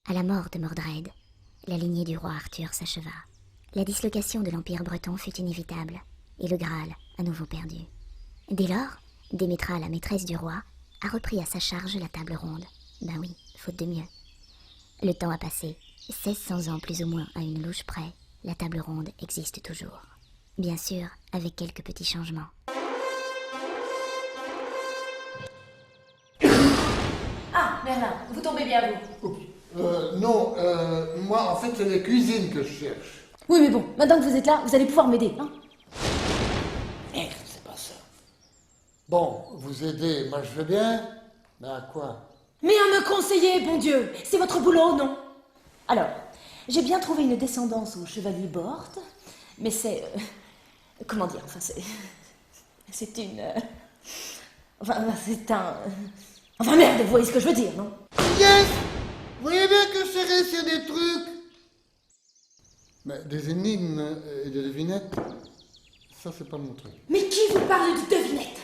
À la mort de Mordred, la lignée du roi Arthur s'acheva. La dislocation de l'Empire breton fut inévitable, et le Graal à nouveau perdu. Dès lors, Démétra, la maîtresse du roi, a repris à sa charge la table ronde. Ben oui, faute de mieux. Le temps a passé, 1600 ans plus ou moins à une louche près, la table ronde existe toujours. Bien sûr, avec quelques petits changements. Ah, Merlin, vous tombez bien, vous. Non, moi en fait c'est les cuisines que je cherche. Oui, mais bon, maintenant que vous êtes là, vous allez pouvoir m'aider, hein. Merde, c'est pas ça. Bon, vous aider, moi je veux bien, mais à quoi? Mais à me conseiller, bon Dieu, c'est votre boulot, non? Alors, j'ai bien trouvé une descendance au chevalier Bort, mais c'est... comment dire, enfin c'est... C'est une... enfin, c'est un... Enfin merde, vous voyez ce que je veux dire, non? Yes! Vous voyez bien que je sais réussir des trucs. Mais des énigmes et des devinettes, ça c'est pas mon truc. Mais qui vous parle de devinette?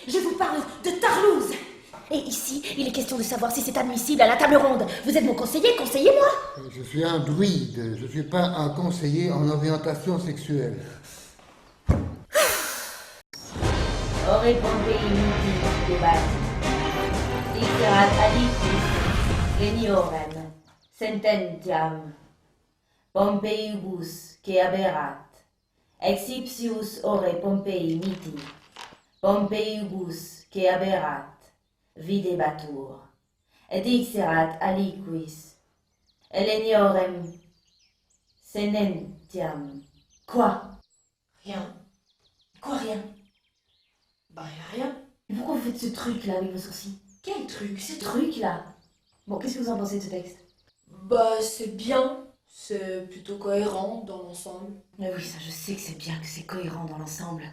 Je vous parle de Tarlouse. Et ici, il est question de savoir si c'est admissible à la table ronde. Vous êtes mon conseiller, conseillez-moi. Je suis un druide, je suis pas un conseiller en orientation sexuelle. Ore Pompei Muti debati. Dixerat aliquis geniorem sententiam. Pompeius que aberat. Ex ipsius ore Pompei miti. Pompeius que aberat. Videbatur. Et dixerat aliquis eleniorem senentiam. Quoi? Rien. Quoi, rien? Bah, rien. Et pourquoi vous faites ce truc-là avec vos sourcils? Quel truc? Ce truc-là. Bon, qu'est-ce que vous en pensez de ce texte? Bah, c'est bien. C'est plutôt cohérent dans l'ensemble. Mais oui, ça, je sais que c'est bien, que c'est cohérent dans l'ensemble.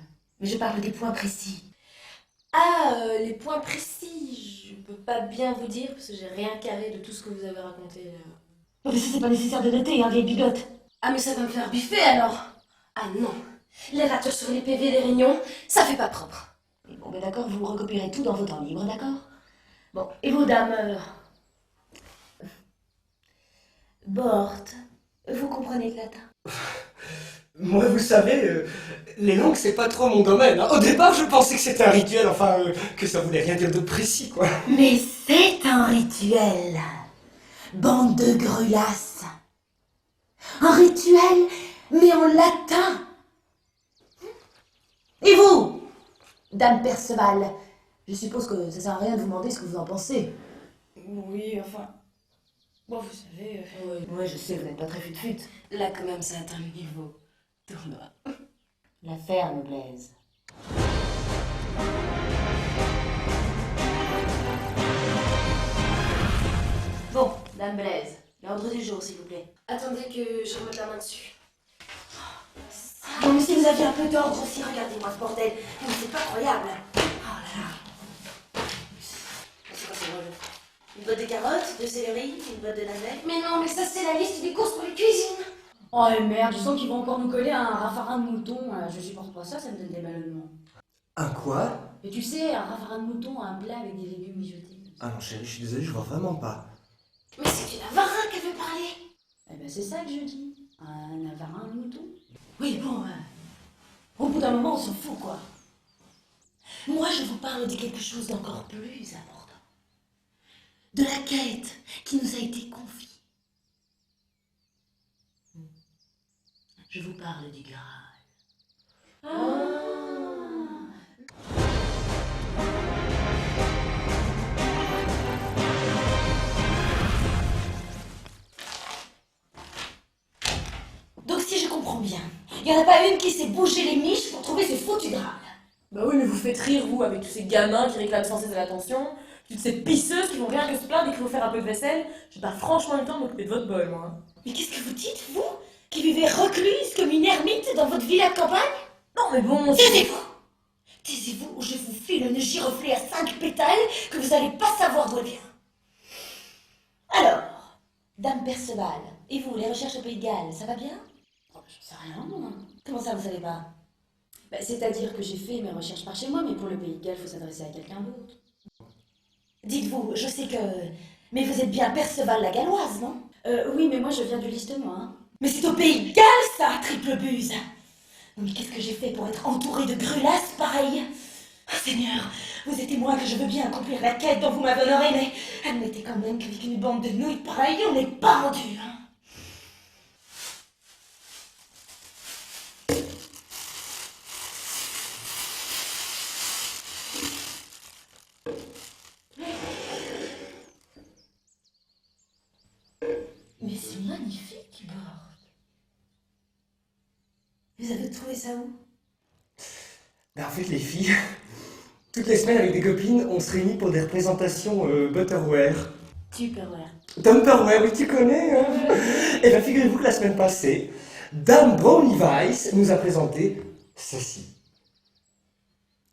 Mais je parle des points précis. Ah, les points précis, je peux pas bien vous dire parce que j'ai rien carré de tout ce que vous avez raconté là. Non, mais ça, c'est pas nécessaire de noter, hein, vieille bigote. Ah, mais ça va me faire biffer alors. Ah non, les ratures sur les PV des réunions, ça fait pas propre. Bon, ben d'accord, vous recopierez tout dans vos temps libres, d'accord? Bon, et vos dames Bort, vous comprenez le latin? Moi, vous savez, les langues, c'est pas trop mon domaine, hein. Au départ, je pensais que c'était un rituel, enfin, que ça voulait rien dire de précis, quoi. Mais c'est un rituel, bande de grulasses. Un rituel, mais en latin. Et vous, dame Perceval, je suppose que ça sert à rien de vous demander ce que vous en pensez. Oui, enfin. Bon, vous savez. Ouais, je sais, vous n'êtes pas très fut-fut. Là, quand même, ça atteint le niveau tournoi. L'affaire me plaise. Bon, dame Blaise, l'ordre du jour, s'il vous plaît. Attendez que je remette la main dessus. Non, mais si vous aviez un peu d'ordre aussi, regardez-moi ce bordel. Mais c'est pas croyable. Oh là là. C'est quoi ce rôle? Une botte de carottes, de céleri, une botte de navette. Mais non, mais ça, c'est la liste des courses pour les cuisines. Oh merde, je sens qu'ils vont encore nous coller un raffarin de mouton. Je supporte pas ça, ça me donne des ballonnements. Un quoi? Et tu sais, un raffarin de mouton, un plat avec des légumes mijotés. Ah non, chérie, je suis désolé, je vois vraiment pas. Mais c'est du Navarin qu'elle veut parler. Eh ben c'est ça que je dis. Un raffarin de mouton. Oui, bon, au bout d'un moment, on s'en fout, quoi. Moi, je vous parle de quelque chose d'encore plus important. De la quête qui nous a été confiée. Je vous parle du Graal. Donc si je comprends bien, il n'y en a pas une qui s'est bougé les miches pour trouver ce foutu Graal. Bah oui, mais vous faites rire, vous, avec tous ces gamins qui réclament sans cesse de l'attention, toutes ces pisseuses qui vont rien que se plaindre dès qu'il faut faire un peu de vaisselle. J'ai pas franchement le temps de m'occuper de votre bol, moi. Mais qu'est-ce que vous dites, vous, qui vivez recluse comme une ermite dans votre villa de campagne? Non, mais bon, Taisez-vous! Taisez-vous ou je vous file une giroflée à 5 pétales que vous n'allez pas savoir d'où elle vient. Alors, dame Perceval, et vous, les recherches au Pays de Galles, ça va bien? Oh, bah, j'en sais rien, moi. Comment ça, vous savez pas? Bah, c'est-à-dire que j'ai fait mes recherches par chez moi, mais pour le Pays de Galles, il faut s'adresser à quelqu'un d'autre. Dites-vous, je sais que Mais vous êtes bien Perceval la Galloise, non? Oui, mais moi je viens du Listenois. Hein. Mais c'est au Pays de Galles, ça, triple buse. Non, mais qu'est-ce que j'ai fait pour être entourée de grulasses pareilles? Oh, Seigneur, vous êtes témoin que je veux bien accomplir la quête dont vous m'avez honoré, mais admettez quand même qu'avec une bande de nouilles pareilles, on n'est pas rendu, hein. Mais c'est magnifique, Bord. Vous avez trouvé ça où? Ben, en fait, les filles, toutes les semaines avec des copines, on se réunit pour des représentations Butterware. Tupperware. Tupperware, oui, tu connais, hein? Et bien, figurez-vous que la semaine passée, Dame Brownie Weiss nous a présenté ceci.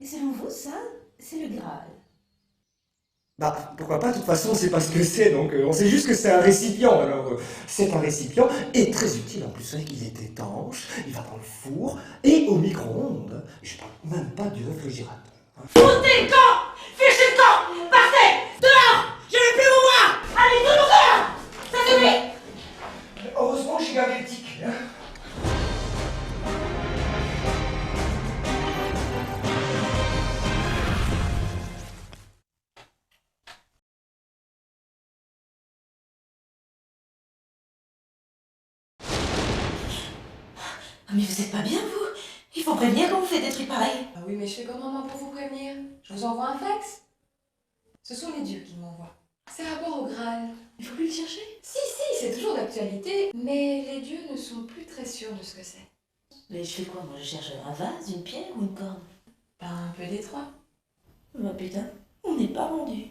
Et selon vous, ça, c'est le Graal. Bah, pourquoi pas, de toute façon, on sait pas ce que c'est, donc on sait juste que c'est un récipient. Alors, c'est un récipient, et très utile en plus, vous savez qu'il est étanche, il va dans le four, et au micro-ondes. Je parle même pas du réfrigérateur. Montez le camp! Fichez le camp! Partez! Dehors! Je ne veux plus vous voir! Allez, de l'odeur! Ça suffit! Heureusement, j'ai gardé le ticket, hein. Ah, mais vous êtes pas bien, vous? Il faut prévenir quand vous faites des trucs pareils. Ah oui, mais je fais comment moi pour vous prévenir? Je vous envoie un fax? Ce sont les dieux qui m'envoient. C'est rapport au Graal. Il faut plus le chercher? Si, c'est toujours d'actualité, mais les dieux ne sont plus très sûrs de ce que c'est. Mais je fais quoi, moi? Je cherche un vase, une pierre ou une corne? Pas un peu des trois. Bah putain, on n'est pas rendu.